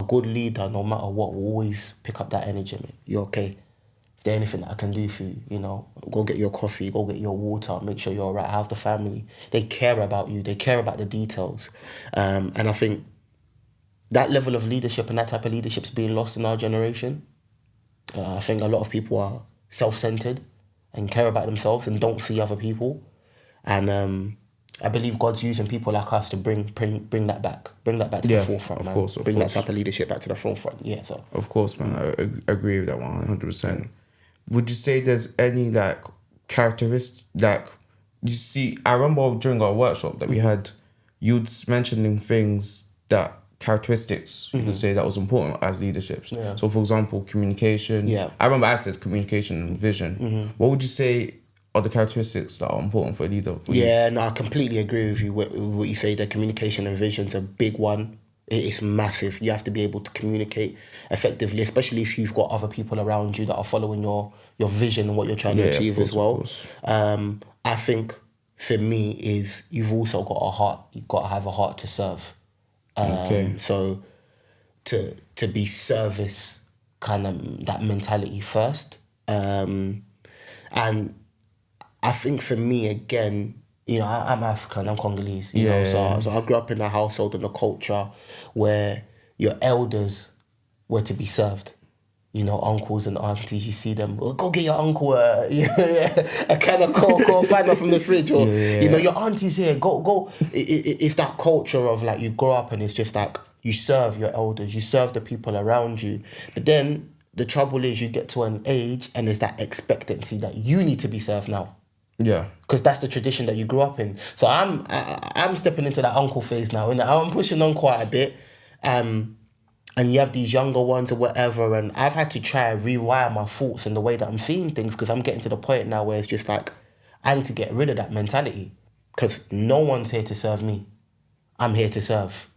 good leader, no matter what, will always pick up that energy. Mate. You're okay. Is there anything that I can do for you? You know, go get your coffee, go get your water, make sure you're all right. How's the family? They care about you. They care about the details. And I think that level of leadership and that type of leadership is being lost in our generation. I think a lot of people are self-centered and care about themselves and don't see other people. And I believe God's using people like us to bring that back. Bring that back to the forefront, man. Bring that type of leadership back to the forefront. Yeah, so. Of course, man. I agree with that 100%. Would you say there's any like characteristics like you see? I remember during our workshop that we had, you'd mentioning things that characteristics you could say that was important as leaderships. Yeah. So, for example, communication. Yeah. I remember I said communication and vision. What would you say are the characteristics that are important for a leader? No, I completely agree with you. What you say, the communication and vision's a big one. It's massive. You have to be able to communicate effectively, especially if you've got other people around you that are following your vision and what you're trying to achieve as well. I think for me is you've also got a heart. You've got to have a heart to serve. So to be service, kind of that mentality first. And I think for me, again, you know, I'm African, I'm Congolese, you know, so I grew up in a household and a culture where your elders were to be served. You know, uncles and aunties, you see them, go get your uncle a can of Coke or find one from the fridge, or, you know, your auntie's here, go. It's that culture of like, you grow up and it's just like, you serve your elders, you serve the people around you. But then the trouble is you get to an age and there's that expectancy that you need to be served now. Yeah. Because that's the tradition that you grew up in. So I'm stepping into that uncle phase now, and I'm pushing on quite a bit. And you have these younger ones or whatever, and I've had to try and rewire my thoughts and the way that I'm seeing things, because I'm getting to the point now where it's just like, I need to get rid of that mentality, because no one's here to serve me. I'm here to serve.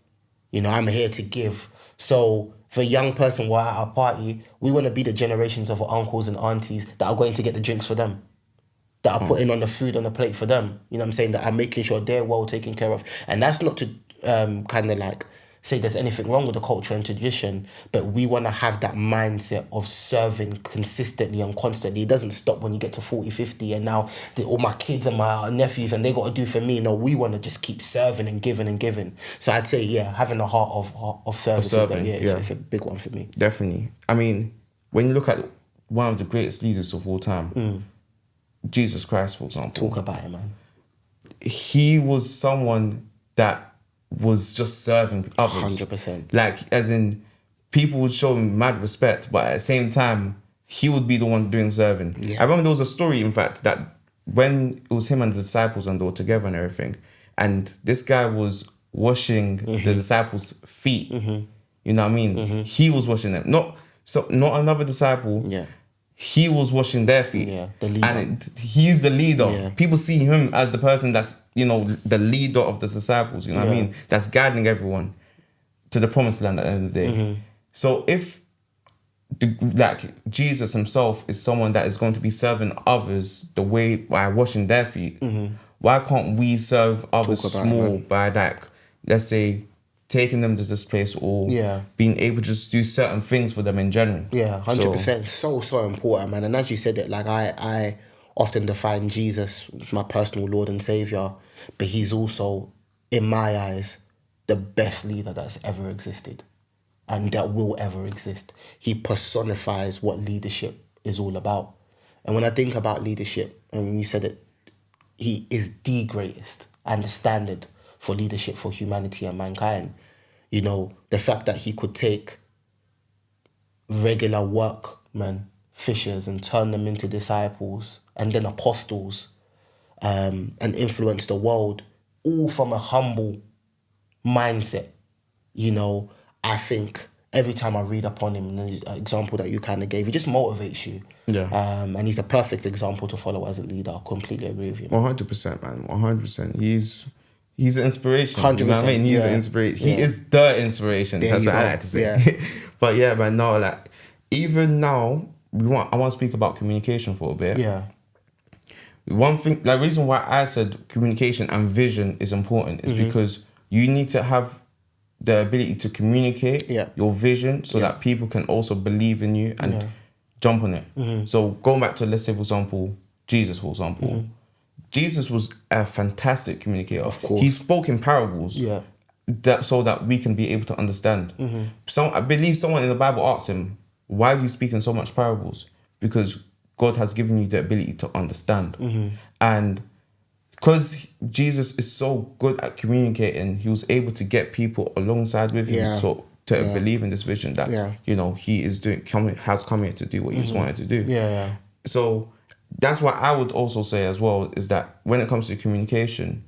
You know, I'm here to give. So for a young person, we're at a party, we want to be the generations of our uncles and aunties that are going to get the drinks for them, that are putting on the food on the plate for them. You know what I'm saying? That are making sure they're well taken care of. And that's not to kind of like say there's anything wrong with the culture and tradition, but we want to have that mindset of serving consistently and constantly. It doesn't stop when you get to 40, 50, and now all my kids and my nephews and they got to do for me. No, we want to just keep serving and giving and giving. So I'd say, having a heart of service it's a big one for me. Definitely. I mean, when you look at one of the greatest leaders of all time, Jesus Christ, for example. Talk about it, man. He was someone that was just serving others. 100%. Like, as in, people would show him mad respect, but at the same time, he would be the one doing serving. Yeah. I remember there was a story, in fact, that when it was him and the disciples and they were together and everything, and this guy was washing the disciples' feet. You know what I mean? He was washing them. Not another disciple. Yeah. He was washing their feet. Yeah, the leader. And he's the leader. Yeah. People see him as the person that's, you know, the leader of the disciples, you know what I mean? That's guiding everyone to the promised land at the end of the day. So if Jesus himself is someone that is going to be serving others the way by washing their feet, why can't we serve others small by like, let's say, taking them to this place or being able to just do certain things for them in general? Yeah, 100%. So important, man. And as you said it, like I often define Jesus as my personal Lord and Saviour, but he's also, in my eyes, the best leader that's ever existed and that will ever exist. He personifies what leadership is all about. And when I think about leadership, and you said it, he is the greatest and the standard for leadership for humanity and mankind. You know, the fact that he could take regular workmen, fishers, and turn them into disciples and then apostles, and influence the world, all from a humble mindset. You know, I think every time I read upon him, the example that you kind of gave, he just motivates you. Yeah. And he's a perfect example to follow as a leader. I completely agree with you. 100%, man. 100%. He's an inspiration. 100%. You know what I mean? He's an inspiration. He is the inspiration. That's what I like to say. Yeah. But yeah, man, no, like, even now, I want to speak about communication for a bit. Yeah. One thing, the reason why I said communication and vision is important is because you need to have the ability to communicate Yeah. your vision so that people can also believe in you and jump on it. So going back to, let's say, for example, Jesus, for example. Jesus was a fantastic communicator. Of course. He spoke in parables so that we can be able to understand. I believe someone in the Bible asked him, why do you speak in so much parables? Because God has given you the ability to understand. And because Jesus is so good at communicating, he was able to get people alongside with him to believe in this vision that he is has come here to do what he was wanted to do. So that's what I would also say as well, is that when it comes to communication,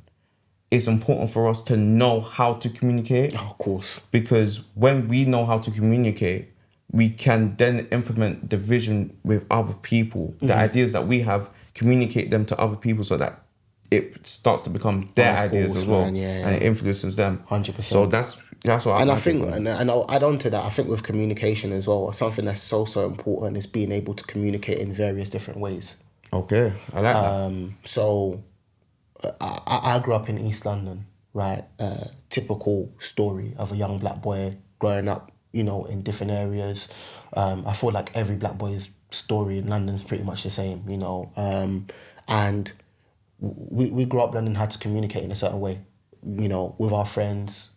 it's important for us to know how to communicate. Of course. Because when we know how to communicate, we can then implement the vision with other people. The ideas that we have, communicate them to other people so that it starts to become their ideas as well. And it influences them. 100%. So that's what and I think, and I'll add on to that, I think with communication as well, something that's so important is being able to communicate in various different ways. Okay, I like that. So I grew up in East London, right? Typical story of a young black boy growing up, in different areas. I feel like every black boy's story in London is pretty much the same, and we grew up learning how to communicate in a certain way, with our friends,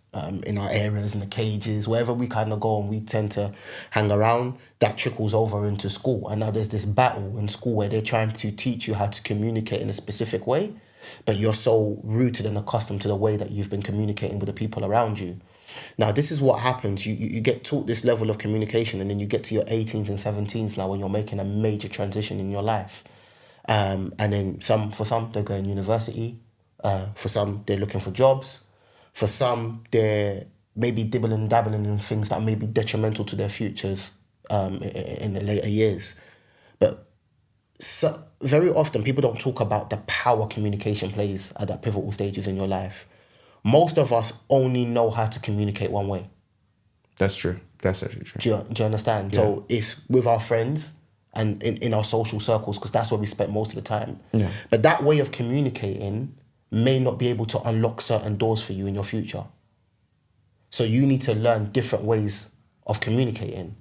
in our areas, in the cages, wherever we kind of go and we tend to hang around, that trickles over into school. And now there's this battle in school where they're trying to teach you how to communicate in a specific way, but you're so rooted and accustomed to the way that you've been communicating with the people around you. Now, this is what happens. You get taught this level of communication, and then you get to your 18s and 17s now when you're making a major transition in your life. And then for some, they're going to university. For some, they're looking for jobs. For some, they're maybe dabbling in things that may be detrimental to their futures in the later years. But very often, people don't talk about the power communication plays at that pivotal stages in your life. Most of us only know how to communicate one way. That's true. That's actually true. Do you understand? Yeah. So it's with our friends and in our social circles, because that's where we spend most of the time. Yeah. But that way of communicating may not be able to unlock certain doors for you in your future. So you need to learn different ways of communicating.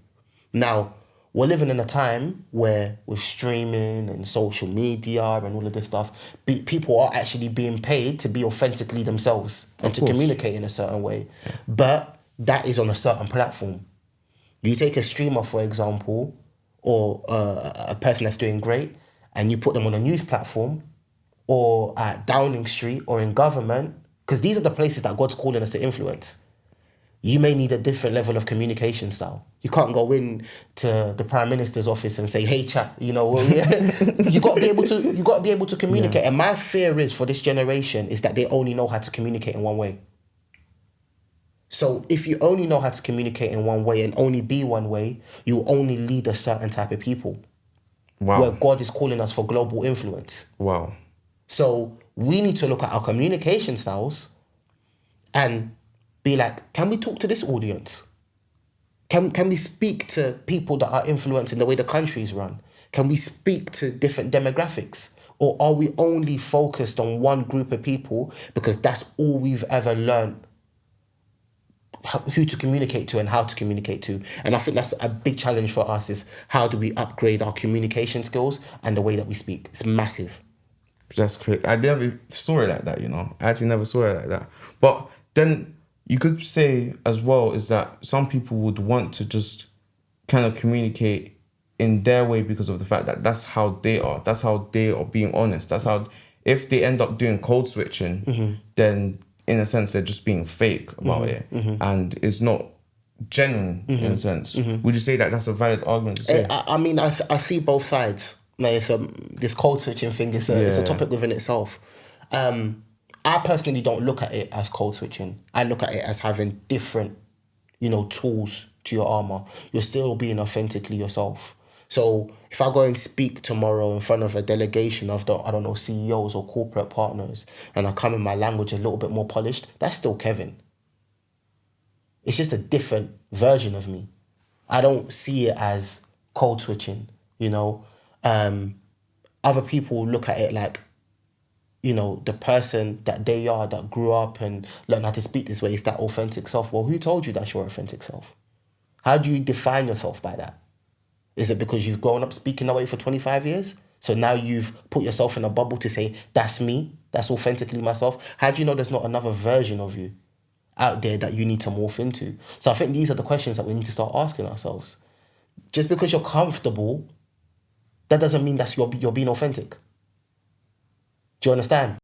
Now, we're living in a time where with streaming and social media and all of this stuff, people are actually being paid to be authentically themselves and to communicate in a certain way. But that is on a certain platform. You take a streamer, for example, or a person that's doing great, and you put them on a news platform or at Downing Street or in government, because these are the places that God's calling us to influence. You may need a different level of communication style. You can't go in to the Prime Minister's office and say, "Hey, chat," you got to be able to communicate. Yeah. And my fear is for this generation is that they only know how to communicate in one way. So if you only know how to communicate in one way and only be one way, you only lead a certain type of people. Wow. Where God is calling us for global influence. Wow. So we need to look at our communication styles and be like, can we talk to this audience? Can we speak to people that are influencing the way the country is run? Can we speak to different demographics? Or are we only focused on one group of people because that's all we've ever learned who to communicate to and how to communicate to? And I think that's a big challenge for us, is how do we upgrade our communication skills and the way that we speak? It's massive. That's great. I never saw it like that, I actually never saw it like that. But then you could say as well is that some people would want to just kind of communicate in their way because of the fact that that's how they are. That's how they are being honest. That's how, if they end up doing code switching, then in a sense, they're just being fake about it. And it's not genuine in a sense. Would you say that that's a valid argument to say? I mean, I see both sides. Like, this code switching thing is it's a topic within itself. I personally don't look at it as code switching. I look at it as having different, tools to your armor. You're still being authentically yourself. So if I go and speak tomorrow in front of a delegation of CEOs or corporate partners, and I come in my language a little bit more polished, that's still Kevin. It's just a different version of me. I don't see it as code switching, Other people look at it like, you know, the person that they are, that grew up and learned how to speak this way, is that authentic self. Well, who told you that's your authentic self? How do you define yourself by that? Is it because you've grown up speaking that way for 25 years? So now you've put yourself in a bubble to say, that's me, that's authentically myself. How do you know there's not another version of you out there that you need to morph into? So I think these are the questions that we need to start asking ourselves. Just because you're comfortable, that doesn't mean you're being authentic. Do you understand?